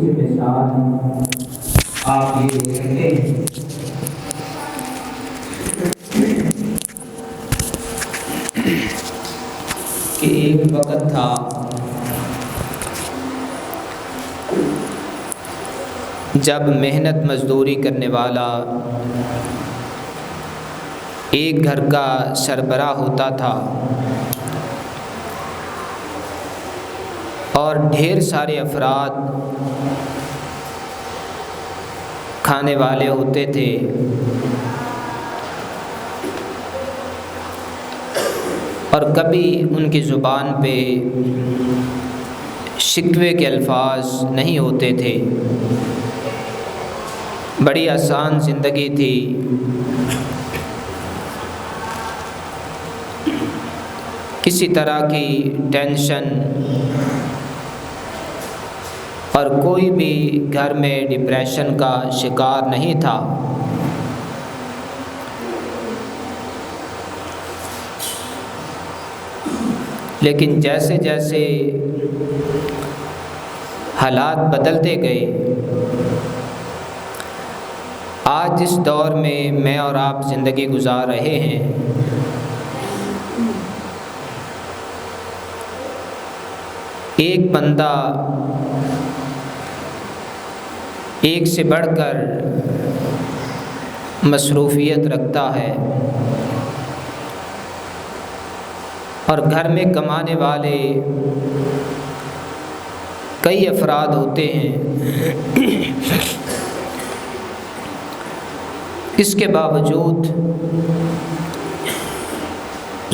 سی مثال آپ یہ دیکھ سکتے ہیں کہ ایک وقت تھا جب محنت مزدوری کرنے والا ایک گھر کا سربراہ ہوتا تھا اور ڈھیر سارے افراد کھانے والے ہوتے تھے، اور کبھی ان کی زبان پہ شکوے کے الفاظ نہیں ہوتے تھے، بڑی آسان زندگی تھی۔ کسی طرح کی ٹینشن اور کوئی بھی گھر میں ڈپریشن کا شکار نہیں تھا۔ لیکن جیسے جیسے حالات بدلتے گئے، آج جس دور میں اور آپ زندگی گزار رہے ہیں، ایک بندہ ایک سے بڑھ کر مصروفیت رکھتا ہے، اور گھر میں کمانے والے کئی افراد ہوتے ہیں۔ اس کے باوجود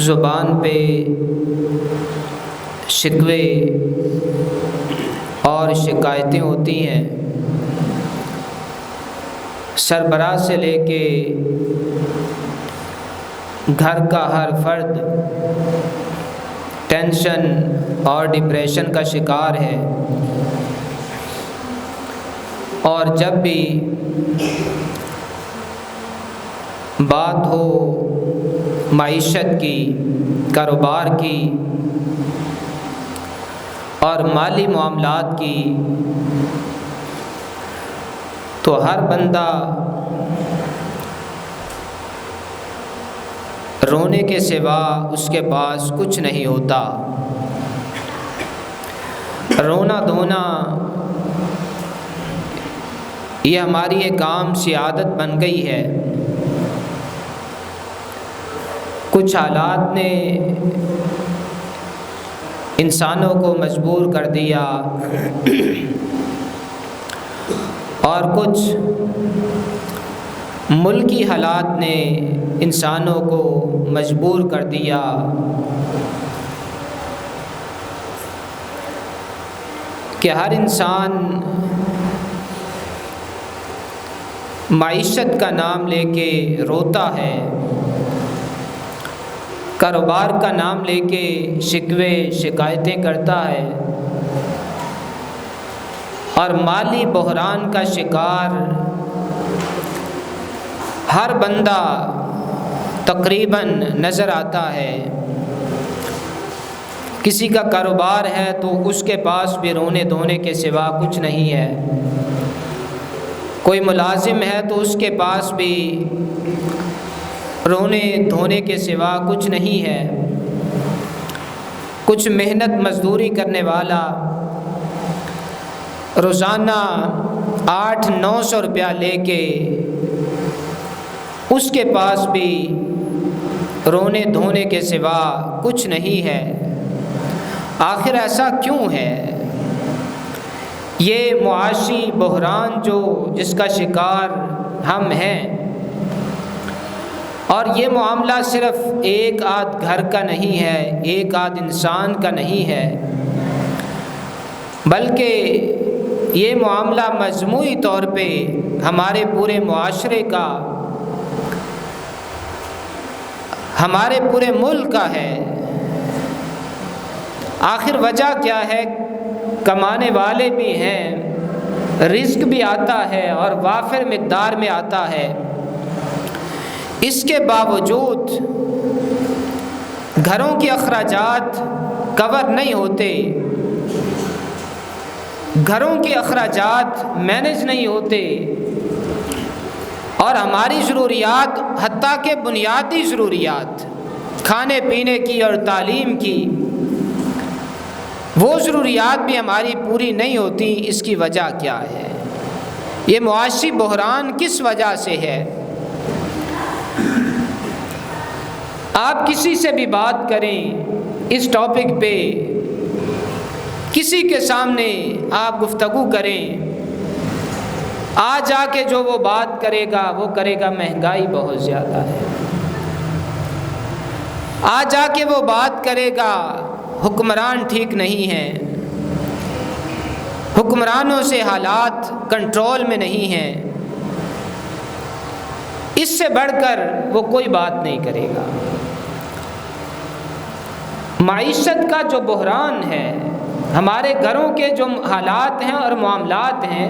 زبان پہ شکوے اور شکایتیں ہوتی ہیں۔ سربراہ سے لے کے گھر کا ہر فرد ٹینشن اور ڈپریشن کا شکار ہے، اور جب بھی بات ہو معیشت کی، کاروبار کی اور مالی معاملات کی، تو ہر بندہ رونے کے سوا اس کے پاس کچھ نہیں ہوتا۔ رونا دھونا یہ ہماری ایک عام سی عادت بن گئی ہے۔ کچھ حالات نے انسانوں کو مجبور کر دیا، اور کچھ ملکی حالات نے انسانوں کو مجبور کر دیا کہ ہر انسان معیشت کا نام لے کے روتا ہے، کاروبار کا نام لے کے شکوے شکایتیں کرتا ہے، اور مالی بحران کا شکار ہر بندہ تقریباً نظر آتا ہے۔ کسی کا کاروبار ہے تو اس کے پاس بھی رونے دھونے کے سوا کچھ نہیں ہے، کوئی ملازم ہے تو اس کے پاس بھی رونے دھونے کے سوا کچھ نہیں ہے، کچھ محنت مزدوری کرنے والا روزانہ 800-900 روپیہ لے کے اس کے پاس بھی رونے دھونے کے سوا کچھ نہیں ہے۔ آخر ایسا کیوں ہے؟ یہ معاشی بحران جس کا شکار ہم ہیں، اور یہ معاملہ صرف ایک آدھ گھر کا نہیں ہے، ایک آدھ انسان کا نہیں ہے، بلکہ یہ معاملہ مجموعی طور پہ ہمارے پورے معاشرے کا، ہمارے پورے ملک کا ہے۔ آخر وجہ کیا ہے؟ کمانے والے بھی ہیں، رزق بھی آتا ہے اور وافر مقدار میں آتا ہے، اس کے باوجود گھروں کے اخراجات کور نہیں ہوتے، گھروں کے اخراجات مینیج نہیں ہوتے اور ہماری ضروریات، حتیٰ کہ بنیادی ضروریات کھانے پینے کی اور تعلیم کی، وہ ضروریات بھی ہماری پوری نہیں ہوتی، اس کی وجہ کیا ہے؟ یہ معاشی بحران کس وجہ سے ہے؟ آپ کسی سے بھی بات کریں اس ٹاپک پہ، کسی کے سامنے آپ گفتگو کریں، آ جا کے جو وہ بات کرے گا وہ کرے گا مہنگائی بہت زیادہ ہے، آ جا کے وہ بات کرے گا حکمران ٹھیک نہیں ہیں، حکمرانوں سے حالات کنٹرول میں نہیں ہیں، اس سے بڑھ کر وہ کوئی بات نہیں کرے گا۔ معیشت کا جو بحران ہے، ہمارے گھروں کے جو حالات ہیں اور معاملات ہیں،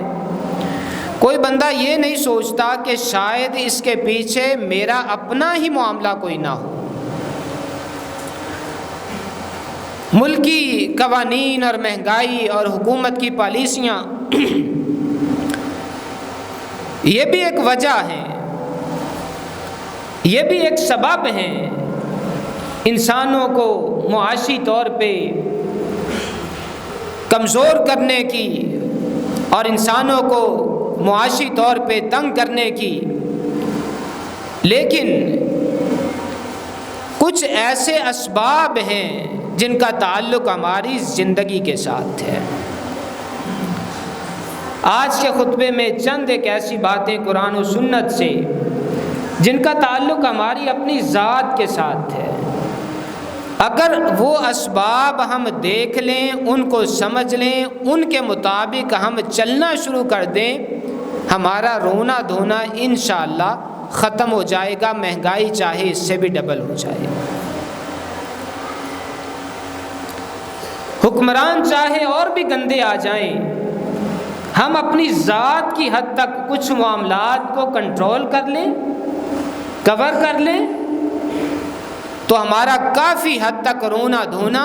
کوئی بندہ یہ نہیں سوچتا کہ شاید اس کے پیچھے میرا اپنا ہی معاملہ کوئی نہ ہو۔ ملکی قوانین اور مہنگائی اور حکومت کی پالیسیاں یہ بھی ایک وجہ ہے، یہ بھی ایک سبب ہیں انسانوں کو معاشی طور پہ کمزور کرنے کی اور انسانوں کو معاشی طور پہ تنگ کرنے کی۔ لیکن کچھ ایسے اسباب ہیں جن کا تعلق ہماری زندگی کے ساتھ ہے۔ آج کے خطبے میں چند ایک ایسی باتیں قرآن و سنت سے جن کا تعلق ہماری اپنی ذات کے ساتھ ہے، اگر وہ اسباب ہم دیکھ لیں، ان کو سمجھ لیں، ان کے مطابق ہم چلنا شروع کر دیں، ہمارا رونا دھونا انشاءاللہ ختم ہو جائے گا، مہنگائی چاہے اس سے بھی ڈبل ہو جائے۔ حکمران چاہے اور بھی گندے آ جائیں، ہم اپنی ذات کی حد تک کچھ معاملات کو کنٹرول کر لیں، کور کر لیں، تو ہمارا کافی حد تک رونا دھونا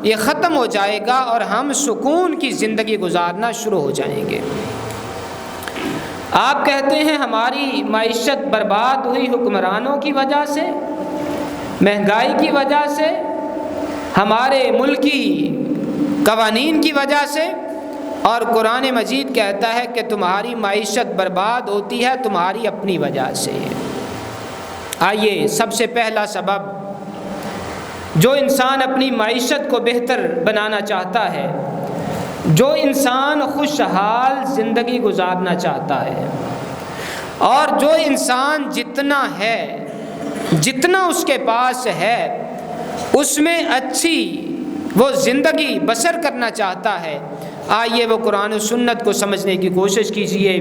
یہ ختم ہو جائے گا اور ہم سکون کی زندگی گزارنا شروع ہو جائیں گے۔ آپ کہتے ہیں ہماری معیشت برباد ہوئی حکمرانوں کی وجہ سے، مہنگائی کی وجہ سے، ہمارے ملکی قوانین کی وجہ سے، اور قرآن مجید کہتا ہے کہ تمہاری معیشت برباد ہوتی ہے تمہاری اپنی وجہ سے۔ آئیے، سب سے پہلا سبب جو انسان اپنی معیشت کو بہتر بنانا چاہتا ہے، جو انسان خوشحال زندگی گزارنا چاہتا ہے، اور جو انسان جتنا ہے، جتنا اس کے پاس ہے، اس میں اچھی وہ زندگی بسر کرنا چاہتا ہے، آئیے وہ قرآن و سنت کو سمجھنے کی کوشش کیجیے۔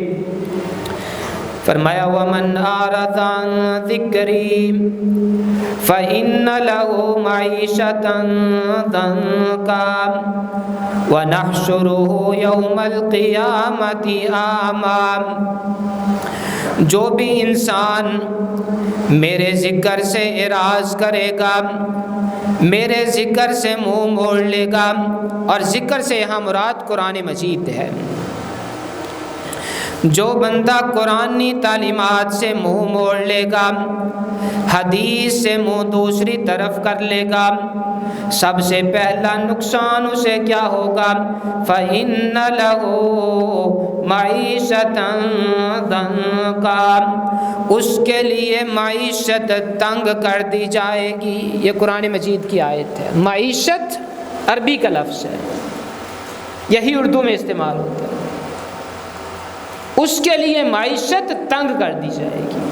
فرمایا وَمَنْ أَعْرَضَ عَنْ ذِكْرِي فَإِنَّ لَهُ مَعِيشَةً ضَنْكًا وَنَحْشُرُهُ يَوْمَ الْقِيَامَةِ أَعْمَى۔ جو بھی انسان میرے ذکر سے اعراض کرے گا، میرے ذکر سے منہ موڑ لے گا، اور ذکر سے یہاں مراد قرآن مجید ہے، جو بندہ قرآنی تعلیمات سے منہ موڑ لے گا، حدیث سے منہ دوسری طرف کر لے گا، سب سے پہلا نقصان اسے کیا ہوگا؟ فَإِنَّ لَهُ مَعِيشَةً ضَنْكًا، اس کے لیے معیشت تنگ کر دی جائے گی۔ یہ قرآن مجید کی آیت ہے۔ معیشت عربی کا لفظ ہے، یہی اردو میں استعمال ہوتا ہے۔ اس کے لیے معیشت تنگ کر دی جائے گی،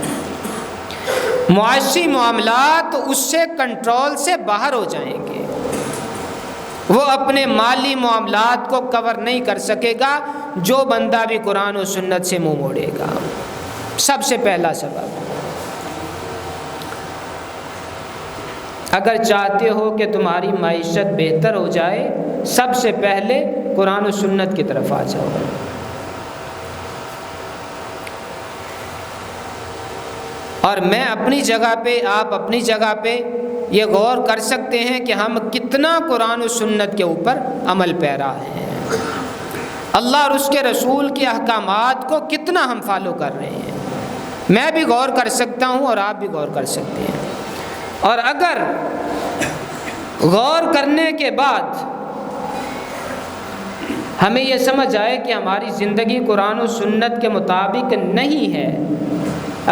معاشی معاملات اس سے کنٹرول سے باہر ہو جائیں گے، وہ اپنے مالی معاملات کو کور نہیں کر سکے گا جو بندہ بھی قرآن و سنت سے منہ موڑے گا۔ سب سے پہلا سبب، اگر چاہتے ہو کہ تمہاری معیشت بہتر ہو جائے، سب سے پہلے قرآن و سنت کی طرف آ جاؤ۔ اور میں اپنی جگہ پہ، آپ اپنی جگہ پہ یہ غور کر سکتے ہیں کہ ہم کتنا قرآن و سنت کے اوپر عمل پیرا ہیں۔ اللہ اور اس کے رسول کے احکامات کو کتنا ہم فالو کر رہے ہیں۔ میں بھی غور کر سکتا ہوں اور آپ بھی غور کر سکتے ہیں، اور اگر غور کرنے کے بعد ہمیں یہ سمجھ آئے کہ ہماری زندگی قرآن و سنت کے مطابق نہیں ہے،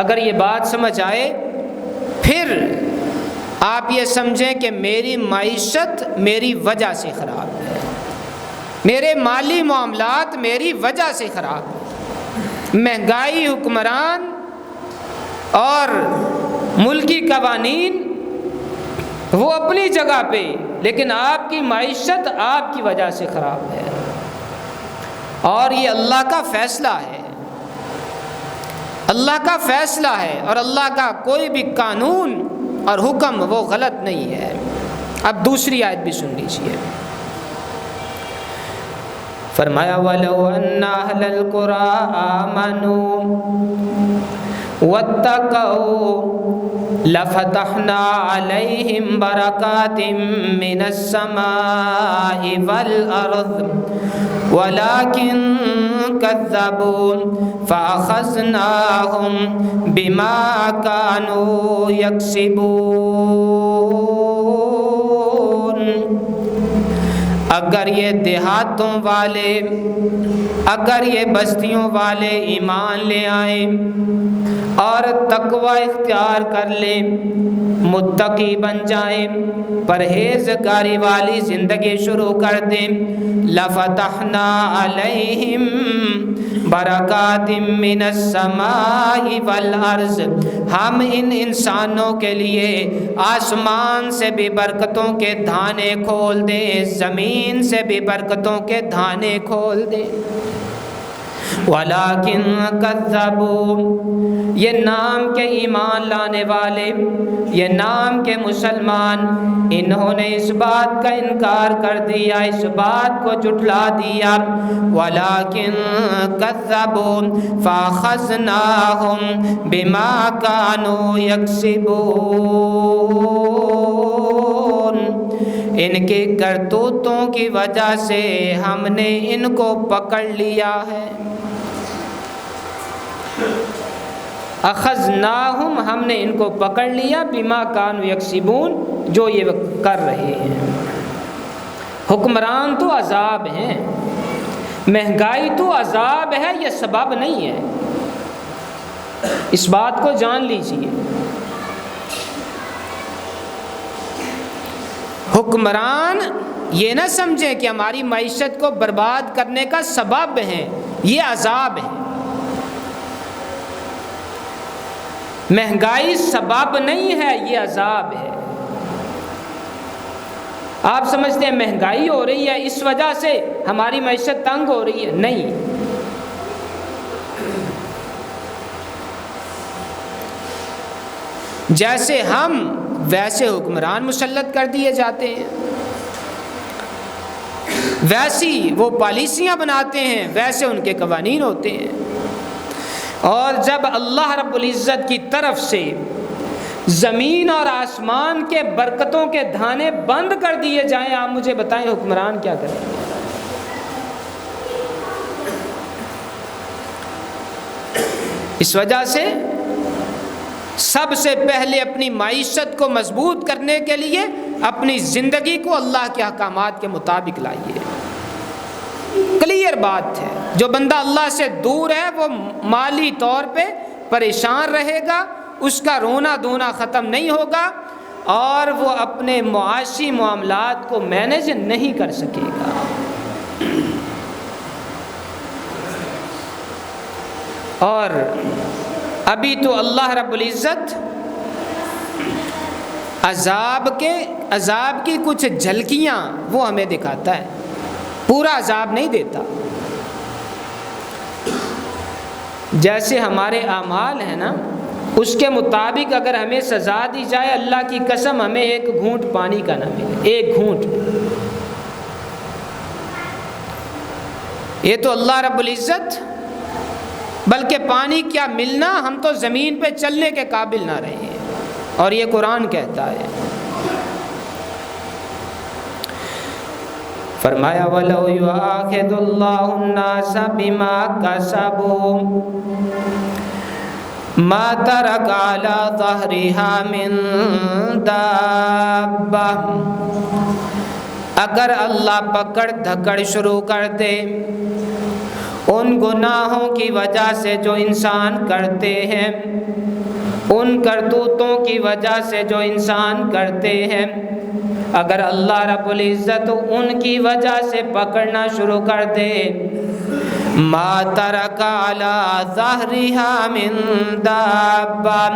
اگر یہ بات سمجھ آئے، پھر آپ یہ سمجھیں کہ میری معیشت میری وجہ سے خراب ہے، میرے مالی معاملات میری وجہ سے خراب ہے۔ مہنگائی، حکمران اور ملکی قوانین وہ اپنی جگہ پہ، لیکن آپ کی معیشت آپ کی وجہ سے خراب ہے، اور یہ اللہ کا فیصلہ ہے، اللہ کا فیصلہ ہے، اور اللہ کا کوئی بھی قانون اور حکم وہ غلط نہیں ہے۔ اب دوسری آیت بھی سن لیجیے، فرمایا وَلَوْ أَنَّ أَهْلَ الْقُرَىٰ آمَنُوا وَاتَّقَوْا لَفَتَحْنَا عَلَيْهِمْ بَرَكَاتٍ مِّنَ السَّمَاءِ وَالْأَرْضِ وَلَٰكِن كَذَّبُوا فَأَخَذْنَاهُم بِمَا كَانُوا يَكْسِبُونَ۔ اگر یہ دیہاتوں والے، اگر یہ بستیوں والے ایمان لے آئیں اور تقوی اختیار کر لیں، متقی بن جائیں، پرہیزگاری والی زندگی شروع کر دیں، لفتحنا علیہم برکات من السماء والارض، ہم ان انسانوں کے لیے آسمان سے بھی برکتوں کے دھانے کھول دیں، زمین سے بھی برکتوں کے دھانے کھول دیں۔ وَلَٰكِن كَذَّبُوا، یہ نام کے ایمان لانے والے، یہ نام کے مسلمان، انہوں نے اس بات کا انکار کر دیا، اس بات کو جھٹلا دیا۔ وَلَٰكِن كَذَّبُوا فَأَخَذْنَاهُم بِمَا كَانُوا يَكْسِبُونَ، ان کی کرتوتوں کی وجہ سے ہم نے ان کو پکڑ لیا ہے۔ اخذناہم، ہم نے ان کو پکڑ لیا، بما کانوا یکسبون، جو یہ کر رہے ہیں۔ حکمران تو عذاب ہیں، مہنگائی تو عذاب ہے، یہ سبب نہیں ہے، اس بات کو جان لیجیے۔ حکمران یہ نہ سمجھیں کہ ہماری معیشت کو برباد کرنے کا سبب ہیں، یہ عذاب ہے۔ مہنگائی سبب نہیں ہے، یہ عذاب ہے۔ آپ سمجھتے ہیں مہنگائی ہو رہی ہے اس وجہ سے ہماری معیشت تنگ ہو رہی ہے، نہیں۔ جیسے ہم ویسے حکمران مسلط کر دیے جاتے ہیں، ویسی وہ پالیسیاں بناتے ہیں، ویسے ان کے قوانین ہوتے ہیں۔ اور جب اللہ رب العزت کی طرف سے زمین اور آسمان کے برکتوں کے دھانے بند کر دیے جائیں، آپ مجھے بتائیں حکمران کیا کریں؟ اس وجہ سے سب سے پہلے اپنی معیشت کو مضبوط کرنے کے لیے اپنی زندگی کو اللہ کے احکامات کے مطابق لائیے۔ کلیئر بات ہے، جو بندہ اللہ سے دور ہے وہ مالی طور پہ پریشان رہے گا، اس کا رونا دھونا ختم نہیں ہوگا، اور وہ اپنے معاشی معاملات کو مینیج نہیں کر سکے گا۔ اور ابھی تو اللہ رب العزت عذاب کی کچھ جھلکیاں وہ ہمیں دکھاتا ہے، پورا عذاب نہیں دیتا۔ جیسے ہمارے اعمال ہیں نا، اس کے مطابق اگر ہمیں سزا دی جائے، اللہ کی قسم ہمیں ایک گھونٹ پانی کا نہ ملے، ایک گھونٹ۔ یہ تو اللہ رب العزت، بلکہ پانی کیا ملنا، ہم تو زمین پہ چلنے کے قابل نہ رہے ہیں، اور یہ قرآن کہتا ہے۔ فرمایا وَلَوْ يُؤَاخِذُ اللَّهُ النَّاسَ بِمَا كَسَبُوا مَا تَرَكَ عَلَى ظَهْرِهَا مِن دَابَّةٍ، اگر اللہ پکڑ دھکڑ شروع کر دے ان گناہوں کی وجہ سے جو انسان کرتے ہیں، ان کرتوتوں کی وجہ سے جو انسان کرتے ہیں، اگر اللہ رب العزت ان کی وجہ سے پکڑنا شروع کر دے، ما ترک علی ظہرہا من دابہ،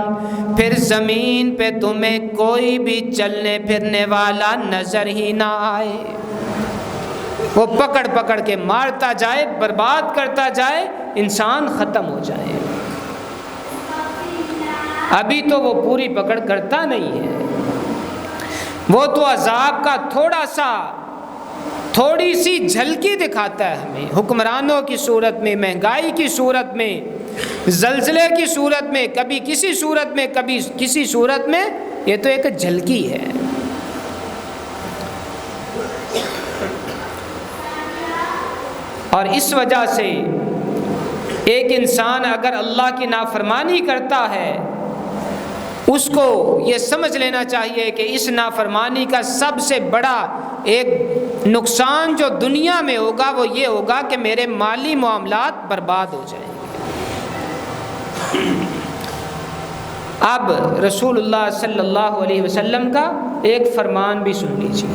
پھر زمین پہ تمہیں کوئی بھی چلنے پھرنے والا نظر ہی نہ آئے، وہ پکڑ پکڑ کے مارتا جائے، برباد کرتا جائے، انسان ختم ہو جائے۔ ابھی تو وہ پوری پکڑ کرتا نہیں ہے، وہ تو عذاب کا تھوڑی سی جھلکی دکھاتا ہے ہمیں، حکمرانوں کی صورت میں، مہنگائی کی صورت میں، زلزلے کی صورت میں، کبھی کسی صورت میں کبھی کسی صورت میں، یہ تو ایک جھلکی ہے۔ اور اس وجہ سے ایک انسان اگر اللہ کی نافرمانی کرتا ہے، اس کو یہ سمجھ لینا چاہیے کہ اس نافرمانی کا سب سے بڑا ایک نقصان جو دنیا میں ہوگا وہ یہ ہوگا کہ میرے مالی معاملات برباد ہو جائیں گے۔ اب رسول اللہ صلی اللہ علیہ وسلم کا ایک فرمان بھی سن لیجیے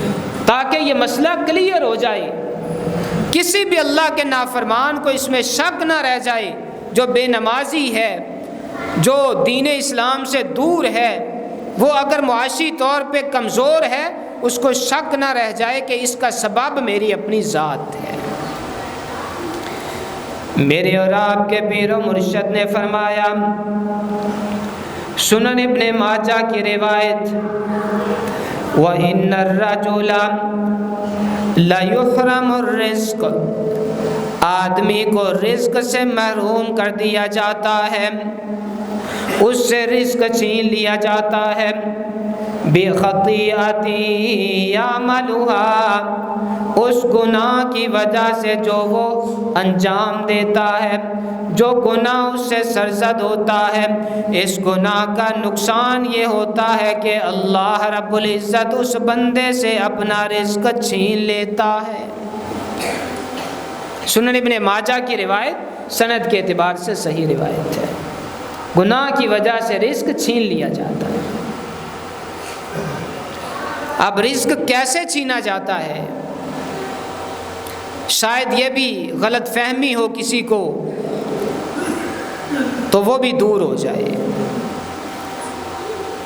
تاکہ یہ مسئلہ کلیئر ہو جائے، کسی بھی اللہ کے نافرمان کو اس میں شک نہ رہ جائے، جو بے نمازی ہے، جو دین اسلام سے دور ہے، وہ اگر معاشی طور پہ کمزور ہے، اس کو شک نہ رہ جائے کہ اس کا سبب میری اپنی ذات ہے۔ میرے اور آپ کے پیر و مرشد نے فرمایا، سنن ابن ماجہ کی روایت، وَإِنَّ الرَّجُلَ لَيُحْرَمُ الرِّزْقَ، آدمی کو رزق سے محروم کر دیا جاتا ہے، اس سے رزق چھین لیا جاتا ہے، بِخَطِیَّةٍ یعملها، اس گناہ کی وجہ سے جو وہ انجام دیتا ہے، جو گناہ اس سے سرزد ہوتا ہے، اس گناہ کا نقصان یہ ہوتا ہے کہ اللہ رب العزت اس بندے سے اپنا رزق چھین لیتا ہے۔ سنن ابن ماجہ کی روایت سند کے اعتبار سے صحیح روایت ہے، گناہ کی وجہ سے رزق چھین لیا جاتا ہے۔ اب رزق کیسے چھینا جاتا ہے؟ شاید یہ بھی غلط فہمی ہو کسی کو تو وہ بھی دور ہو جائے۔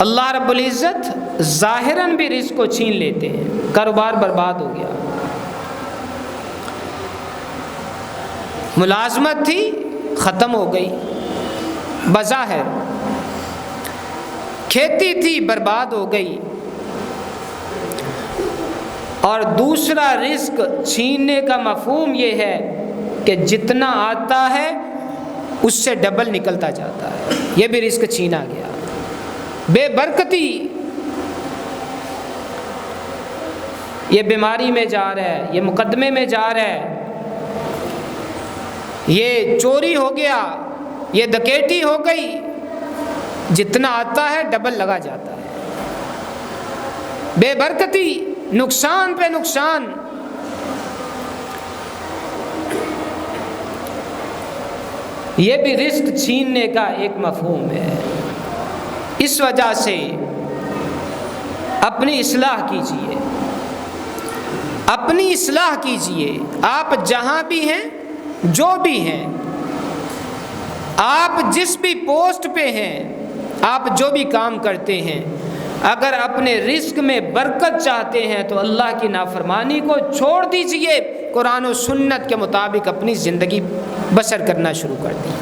اللہ رب العزت ظاہراً بھی رزق کو چھین لیتے ہیں، کاروبار برباد ہو گیا، ملازمت تھی ختم ہو گئی بظاہر، کھیتی تھی برباد ہو گئی، اور دوسرا رزق چھیننے کا مفہوم یہ ہے کہ جتنا آتا ہے اس سے ڈبل نکلتا جاتا ہے، یہ بھی رزق چھینا گیا۔ بے برکتی، یہ بیماری میں جا رہا ہے، یہ مقدمے میں جا رہا ہے، یہ چوری ہو گیا، یہ ڈکیتی ہو گئی، جتنا آتا ہے ڈبل لگا جاتا ہے، بے برکتی، نقصان پہ نقصان۔ یہ بھی رزق چھیننے کا ایک مفہوم ہے۔ اس وجہ سے اپنی اصلاح کیجئے، اپنی اصلاح کیجئے، آپ جہاں بھی ہیں، جو بھی ہیں، آپ جس بھی پوسٹ پہ ہیں، آپ جو بھی کام کرتے ہیں، اگر اپنے رزق میں برکت چاہتے ہیں تو اللہ کی نافرمانی کو چھوڑ دیجئے، قرآن و سنت کے مطابق اپنی زندگی بسر کرنا شروع کر دیں۔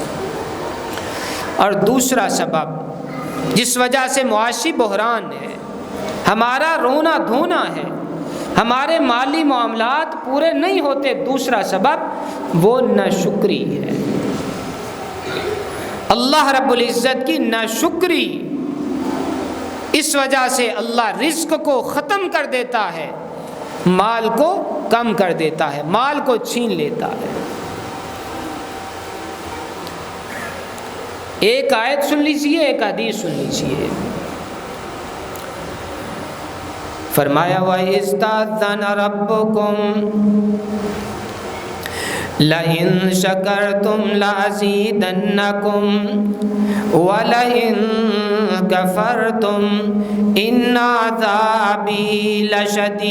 اور دوسرا سبب جس وجہ سے معاشی بحران ہے، ہمارا رونا دھونا ہے، ہمارے مالی معاملات پورے نہیں ہوتے، دوسرا سبب وہ ناشکری ہے، اللہ رب العزت کی ناشکری۔ اس وجہ سے اللہ رزق کو ختم کر دیتا ہے، مال کو کم کر دیتا ہے، مال کو چھین لیتا ہے۔ ایک آیت سن لیجئے، ایک حدیث سن لیجئے۔ فرمایا وَإِذْ تَأْذَنَ رَبُّكُمْ لَئِن شَكَرْتُمْ لَأَزِيدَنَّكُمْ وَلَئِن كَفَرْتُمْ إِنَّ عَذَابِي لَشَدِيدٌ۔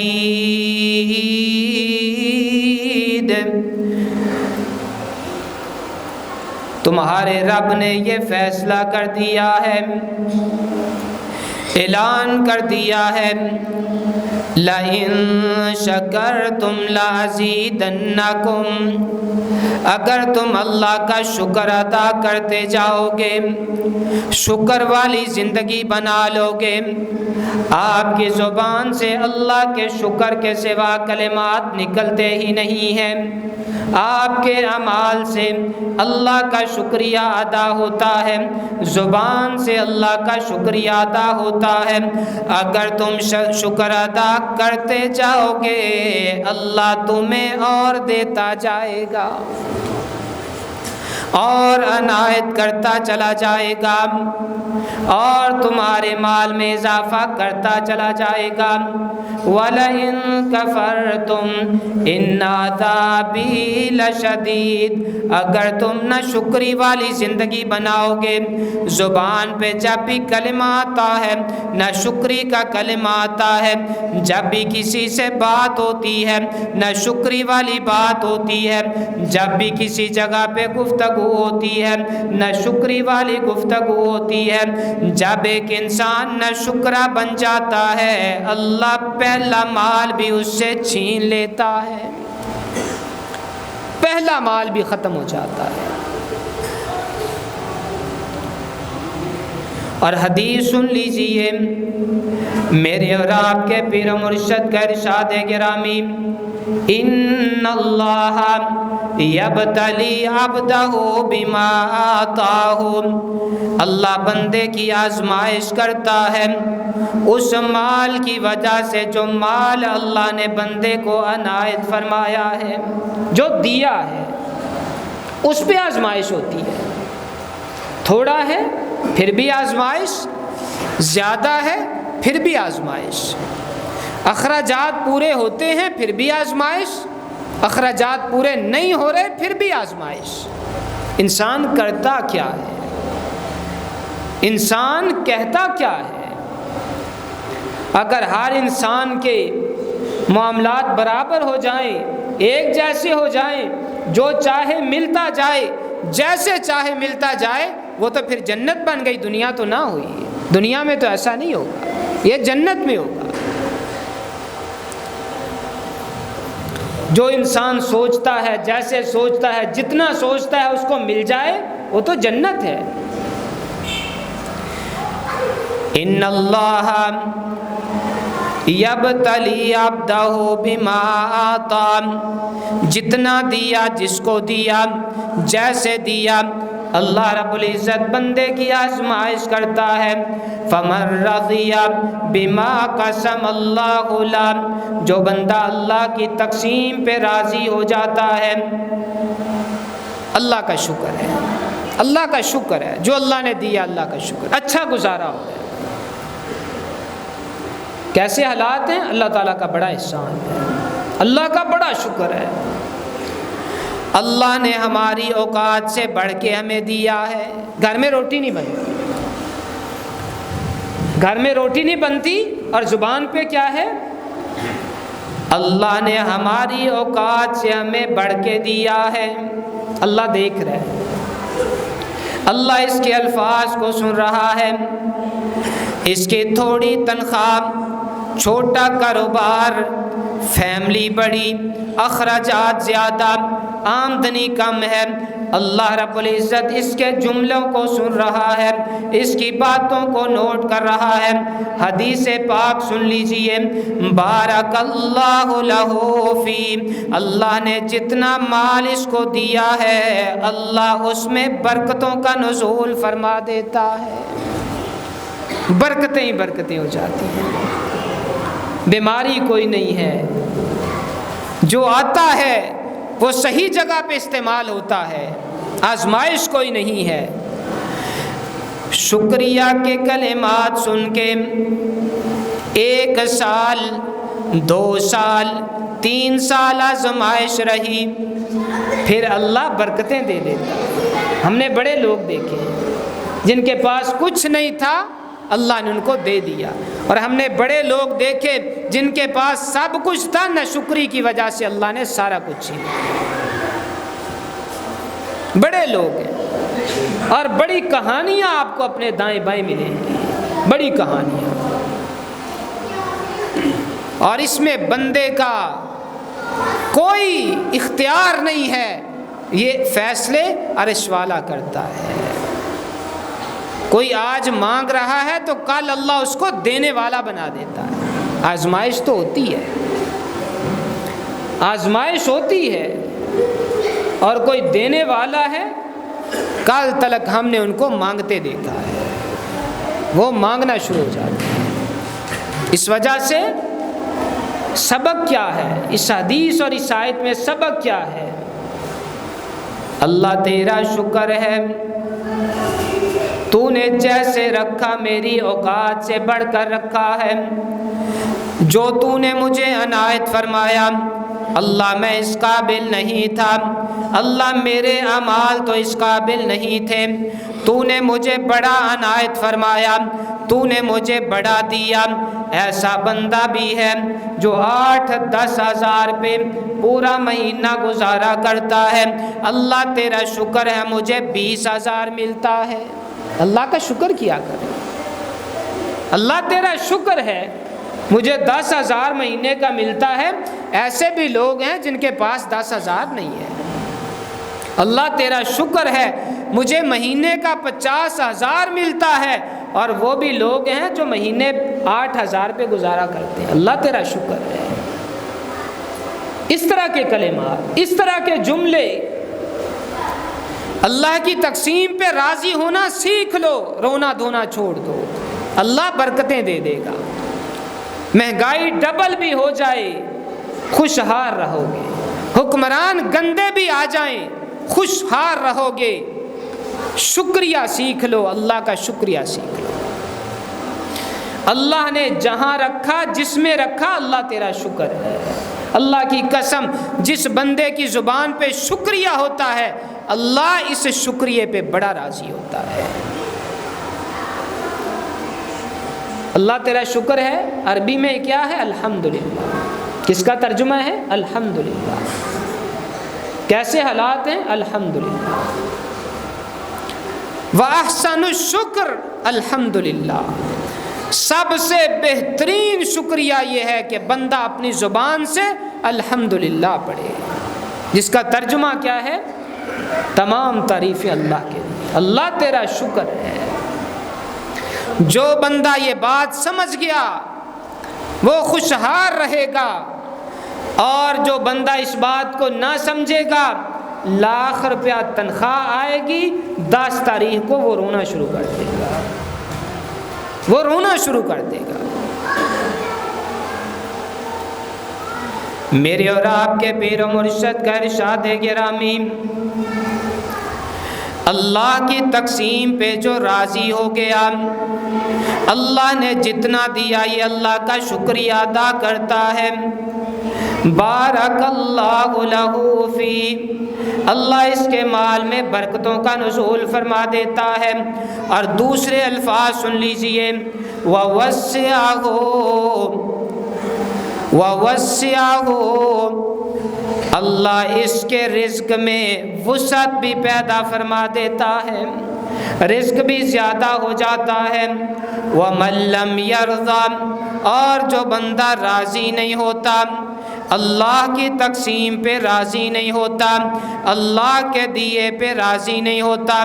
تمہارے رب نے یہ فیصلہ کر دیا ہے، اعلان کر دیا ہے، لَئِن شَكَرْتُمْ لَأَزِيدَنَّكُمْ، اگر تم اللہ کا شکر ادا کرتے جاؤ گے، شکر والی زندگی بنا لو گے، آپ کی زبان سے اللہ کے شکر کے سوا کلمات نکلتے ہی نہیں ہیں، آپ کے اعمال سے اللہ کا شکریہ ادا ہوتا ہے، زبان سے اللہ کا شکریہ ادا ہوتا ہے، اگر تم شکر ادا کرتے جاؤ گے اللہ تمہیں اور دیتا جائے گا اور عنایت کرتا چلا جائے گا اور تمہارے مال میں اضافہ کرتا چلا جائے گا۔ وَلَئِن كَفَرْتُمْ إِنَّ عَذَابِي لَشَدِيدٌ، اگر تم نہ شکری والی زندگی بناؤ گے، زبان پہ جب بھی کلمہ آتا ہے نہ شکری کا کلمہ آتا ہے، جب بھی کسی سے بات ہوتی ہے نہ شکری والی بات ہوتی ہے، جب بھی کسی جگہ پہ گفتگو ہوتی ہے نہ شکری والی گفتگو ہوتی ہے، جب ایک انسان نہ شکرا بن جاتا ہے اللہ پہلا مال بھی اس سے چھین لیتا ہے، پہلا مال بھی ختم ہو جاتا ہے۔ اور حدیث سن لیجئے، میرے اور آپ کے پیر و مرشد کا ارشاد گرامی، ان اللہ یبتلی عبدہ بما آتاہ، اللہ بندے کی آزمائش کرتا ہے اس مال کی وجہ سے جو مال اللہ نے بندے کو عنایت فرمایا ہے، جو دیا ہے اس پہ آزمائش ہوتی ہے، تھوڑا ہے پھر بھی آزمائش، زیادہ ہے پھر بھی آزمائش، اخراجات پورے ہوتے ہیں پھر بھی آزمائش، اخراجات پورے نہیں ہو رہے پھر بھی آزمائش۔ انسان کرتا کیا ہے، انسان کہتا کیا ہے؟ اگر ہر انسان کے معاملات برابر ہو جائیں، ایک جیسے ہو جائیں، جو چاہے ملتا جائے، جیسے چاہے ملتا جائے، وہ تو پھر جنت بن گئی، دنیا تو نہ ہوئی۔ دنیا میں تو ایسا نہیں ہوگا، یہ جنت میں ہوگا۔ جو انسان سوچتا ہے، جیسے سوچتا ہے، جتنا سوچتا ہے اس کو مل جائے، وہ تو جنت ہے۔ ان اللہ یبتلی عبدہ بما آتا، جتنا دیا، جس کو دیا، جیسے دیا، اللہ رب العزت بندے کی آزمائش کرتا ہے۔ فمن رضی بما قسم اللہ لہ، جو بندہ اللہ کی تقسیم پہ راضی ہو جاتا ہے، اللہ کا شکر ہے، اللہ کا شکر ہے، جو اللہ نے دیا اللہ کا شکر، اچھا گزارا ہو ہے۔ کیسے حالات ہیں؟ اللہ تعالیٰ کا بڑا احسان ہے، اللہ کا بڑا شکر ہے۔ اللہ نے ہماری اوقات سے بڑھ کے ہمیں دیا ہے۔ گھر میں روٹی نہیں بنتی، گھر میں روٹی نہیں بنتی اور زبان پہ کیا ہے؟ اللہ نے ہماری اوقات سے ہمیں بڑھ کے دیا ہے۔ اللہ دیکھ رہا ہے، اللہ اس کے الفاظ کو سن رہا ہے، اس کی تھوڑی تنخواہ، چھوٹا کاروبار، فیملی بڑی، اخراجات زیادہ، آمدنی کم ہے، اللہ رب العزت اس کے جملوں کو سن رہا ہے، اس کی باتوں کو نوٹ کر رہا ہے۔ حدیث پاک سن لیجئے، بارک اللہ لہ فی، اللہ نے جتنا مال اس کو دیا ہے اللہ اس میں برکتوں کا نزول فرما دیتا ہے، برکتیں ہی برکتیں ہو جاتی ہیں۔ بیماری کوئی نہیں ہے، جو آتا ہے وہ صحیح جگہ پہ استعمال ہوتا ہے، آزمائش کوئی نہیں ہے۔ شکریہ کے کلمات سن کے 1 سال 2 سال 3 سال آزمائش رہی، پھر اللہ برکتیں دے دیتا۔ ہم نے بڑے لوگ دیکھے جن کے پاس کچھ نہیں تھا، اللہ نے ان کو دے دیا، اور ہم نے بڑے لوگ دیکھے جن کے پاس سب کچھ تھا، نہ شکری کی وجہ سے اللہ نے سارا کچھ چھین لیا۔ بڑے لوگ ہیں، اور بڑی کہانیاں آپ کو اپنے دائیں بائیں ملیں گی، بڑی کہانیاں، اور اس میں بندے کا کوئی اختیار نہیں ہے، یہ فیصلے عرش والا کرتا ہے۔ کوئی آج مانگ رہا ہے تو کل اللہ اس کو دینے والا بنا دیتا ہے۔ آزمائش تو ہوتی ہے، آزمائش ہوتی ہے، اور کوئی دینے والا ہے۔ کل تلک ہم نے ان کو مانگتے دیکھا ہے، وہ مانگنا شروع ہو جاتے ہیں۔ اس وجہ سے سبق کیا ہے اس حدیث اور اس آیت میں؟ سبق کیا ہے؟ اللہ تیرا شکر ہے، تو نے جیسے رکھا میری اوقات سے بڑھ کر رکھا ہے۔ جو تو نے مجھے عنایت فرمایا، اللہ میں اس قابل نہیں تھا، اللہ میرے اعمال تو اس قابل نہیں تھے، تو نے مجھے بڑا عنایت فرمایا، تو نے مجھے بڑا دیا۔ ایسا بندہ بھی ہے جو 8-10 ہزار پہ پورا مہینہ گزارا کرتا ہے، اللہ تیرا شکر ہے مجھے 20,000 ملتا ہے۔ اللہ کا شکر کیا کرے، اللہ تیرا شکر ہے مجھے 10,000 مہینے کا ملتا ہے۔ ایسے بھی لوگ ہیں جن کے پاس 10,000 نہیں ہے۔ اللہ تیرا شکر ہے مجھے مہینے کا 50,000 ملتا ہے، اور وہ بھی لوگ ہیں جو مہینے 8,000 پہ گزارا کرتے ہیں۔ اللہ تیرا شکر ہے۔ اس طرح کے کلمات، اس طرح کے جملے، اللہ کی تقسیم پہ راضی ہونا سیکھ لو، رونا دھونا چھوڑ دو، اللہ برکتیں دے دے گا۔ مہنگائی ڈبل بھی ہو جائے، خوشحال رہو گے۔ حکمران گندے بھی آ جائیں، خوشحال رہو گے۔ شکریہ سیکھ لو، اللہ کا شکریہ سیکھ لو۔ اللہ نے جہاں رکھا، جس میں رکھا، اللہ تیرا شکر ہے۔ اللہ کی قسم، جس بندے کی زبان پہ شکریہ ہوتا ہے، اللہ اس شکریہ پہ بڑا راضی ہوتا ہے۔ اللہ تیرا شکر ہے عربی میں کیا ہے؟ الحمدللہ۔ کس کا ترجمہ ہے؟ الحمدللہ۔ کیسے حالات ہیں؟ الحمدللہ۔ وَأَحْسَنُ الشُّكْرِ الحمدللہ۔ سب سے بہترین شکریہ یہ ہے کہ بندہ اپنی زبان سے الحمدللہ پڑھے، جس کا ترجمہ کیا ہے؟ تمام تعریفیں اللہ کے لیے، اللہ تیرا شکر ہے۔ جو بندہ یہ بات سمجھ گیا وہ خوشحال رہے گا، اور جو بندہ اس بات کو نہ سمجھے گا، ₹1,00,000 تنخواہ آئے گی، 10 تاریخ کو وہ رونا شروع کر دے گا، وہ رونا شروع کر دے گا۔ میرے اور آپ کے پیر و مرشد کا ارشاد گرامی، اللہ کی تقسیم پہ جو راضی ہو گیا، اللہ نے جتنا دیا یہ اللہ کا شکریہ ادا کرتا ہے، بارک اللہ لہ فی، اللہ اس کے مال میں برکتوں کا نزول فرما دیتا ہے۔ اور دوسرے الفاظ سن لیجئے، وَوَسِّعَهُ، اللہ اس کے رزق میں وسعت بھی پیدا فرما دیتا ہے، رزق بھی زیادہ ہو جاتا ہے۔ وَمَن لَّمْ يَرْضَ، اور جو بندہ راضی نہیں ہوتا، اللہ کی تقسیم پہ راضی نہیں ہوتا، اللہ کے دیے پہ راضی نہیں ہوتا،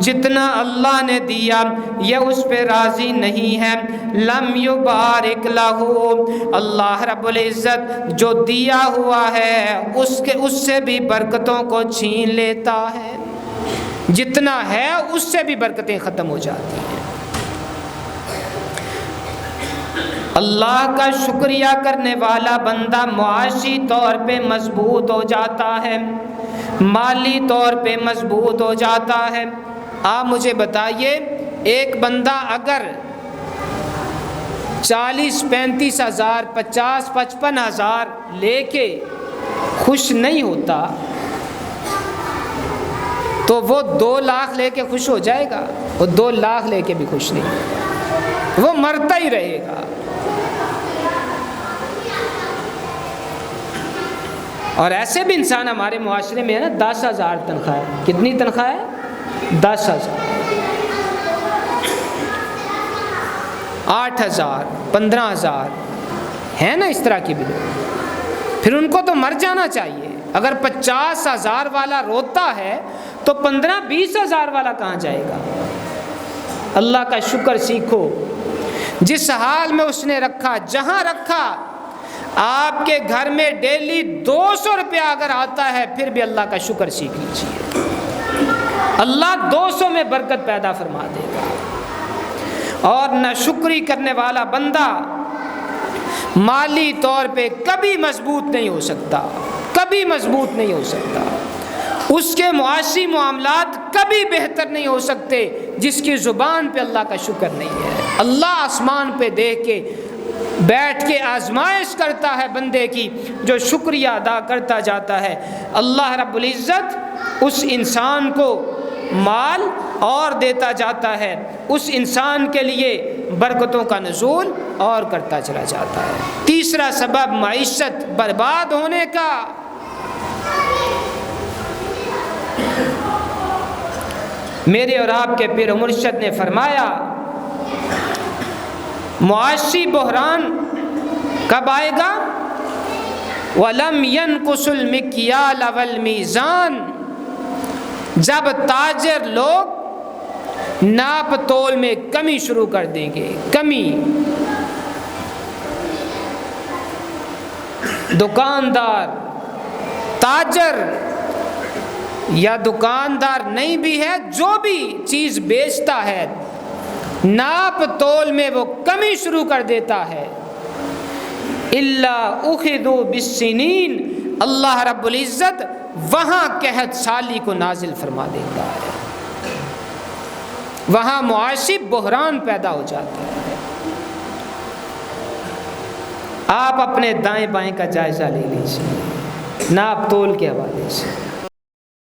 جتنا اللہ نے دیا یہ اس پہ راضی نہیں ہے، لم یبارک لہ، اللہ رب العزت جو دیا ہوا ہے اس سے بھی برکتوں کو چھین لیتا ہے، جتنا ہے اس سے بھی برکتیں ختم ہو جاتی ہیں۔ اللہ کا شکریہ کرنے والا بندہ معاشی طور پہ مضبوط ہو جاتا ہے، مالی طور پہ مضبوط ہو جاتا ہے۔ آپ مجھے بتائیے، ایک بندہ اگر 40-35 ہزار 50-55 ہزار لے کے خوش نہیں ہوتا تو وہ 2 لاکھ لے کے خوش ہو جائے گا؟ وہ 2 لاکھ لے کے بھی خوش نہیں، وہ مرتا ہی رہے گا۔ اور ایسے بھی انسان ہمارے معاشرے میں ہے نا، 10,000 تنخواہ ہے۔ کتنی تنخواہ ہے؟ 10,000، 8,000، 15,000 ہے نا، اس طرح کی بھی لوگ۔ پھر ان کو تو مر جانا چاہیے۔ اگر 50,000 والا روتا ہے تو 15-20 ہزار والا کہاں جائے گا؟ اللہ کا شکر سیکھو، جس حال میں اس نے رکھا، جہاں رکھا۔ آپ کے گھر میں ڈیلی 200 روپیہ اگر آتا ہے پھر بھی اللہ کا شکر سیکھ لیجیے، اللہ 200 میں برکت پیدا فرما دے گا۔ اور نہ شکری کرنے والا بندہ مالی طور پہ کبھی مضبوط نہیں ہو سکتا، کبھی مضبوط نہیں ہو سکتا۔ اس کے معاشی معاملات کبھی بہتر نہیں ہو سکتے جس کی زبان پہ اللہ کا شکر نہیں ہے۔ اللہ آسمان پہ دیکھ کے بیٹھ کے آزمائش کرتا ہے بندے کی، جو شکریہ ادا کرتا جاتا ہے اللہ رب العزت اس انسان کو مال اور دیتا جاتا ہے، اس انسان کے لیے برکتوں کا نزول اور کرتا چلا جاتا ہے۔ تیسرا سبب معیشت برباد ہونے کا، میرے اور آپ کے پیر و مرشد نے فرمایا معاشی بحران کب آئے گا؟ وَلَمْ يَنْقُصُ الْمِكْيَالَ وَالْمِيزَانَ، جب تاجر لوگ ناپ تول میں کمی شروع کر دیں گے۔ کمی، دکاندار، تاجر یا دکاندار نہیں بھی ہے، جو بھی چیز بیچتا ہے ناپ تول میں وہ کمی شروع کر دیتا ہے، الا اخذوا بالسنین، اللہ رب العزت وہاں قحط سالی کو نازل فرما دیتا ہے، وہاں معاشی بحران پیدا ہو جاتا ہے۔ آپ اپنے دائیں بائیں کا جائزہ لے لیجیے ناپ تول کے حوالے سے۔